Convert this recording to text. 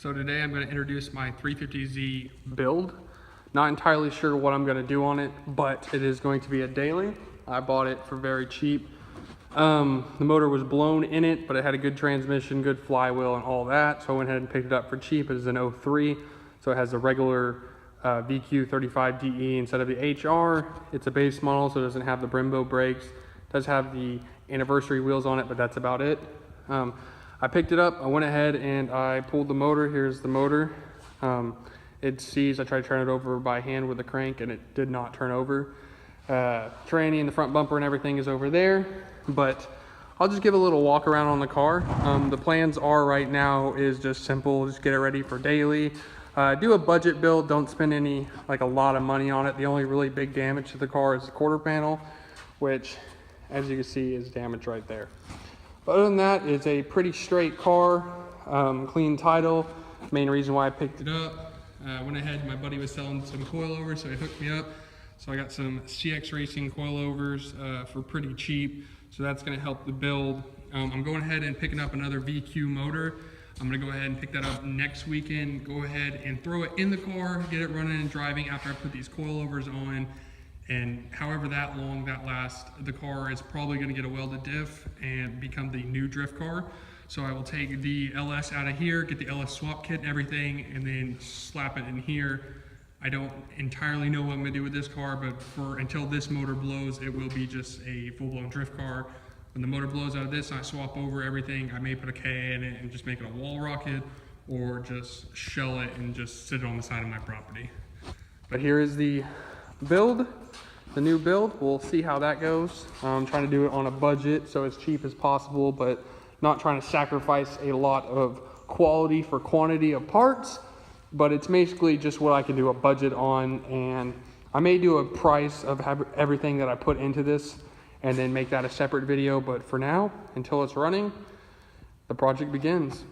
So today I'm going to introduce my 350Z build. Not entirely sure what I'm going to do on it, but it is going to be a daily. I bought it for very cheap. The motor was blown in it, but it had a good transmission, good flywheel and all that. So I went ahead and picked it up for cheap. It is an 03, so it has a regular VQ35DE instead of the HR. It's a base model, so it doesn't have the Brembo brakes. It does have the anniversary wheels on it, but that's about it. I picked it up, I went ahead and I pulled the motor. Here's the motor. It sees, I tried to turn it over by hand with the crank and it did not turn over. Tranny and the front bumper and everything is over there, but I'll just give a little walk around on the car. The plans are right now is just simple, just get it ready for daily. Do a budget build, don't spend a lot of money on it. The only really big damage to the car is the quarter panel, which as you can see is damaged right there. But other than that, it's a pretty straight car, clean title. Main reason why I picked it up, went ahead, my buddy was selling some coilovers, so he hooked me up. So I got some CX Racing coilovers for pretty cheap, so that's gonna help the build. I'm going ahead and picking up another VQ motor. I'm gonna go ahead and pick that up next weekend, go ahead and throw it in the car, get it running and driving after I put these coilovers on. And however that long that lasts, the car is probably gonna get a welded diff and become the new drift car. So I will take the LS out of here, get the LS swap kit and everything, and then slap it in here. I don't entirely know what I'm gonna do with this car, but until this motor blows, it will be just a full-blown drift car. When the motor blows out of this and I swap over everything, I may put a KA in it and just make it a wall rocket, or just shell it and just sit it on the side of my property. But here is the build, the new build. We'll see how that goes. I'm trying to do it on a budget, so as cheap as possible, but not trying to sacrifice a lot of quality for quantity of parts. But it's basically just what I can do a budget on, and I may do a price of everything that I put into this and then make that a separate video. But for now, until it's running, the project begins.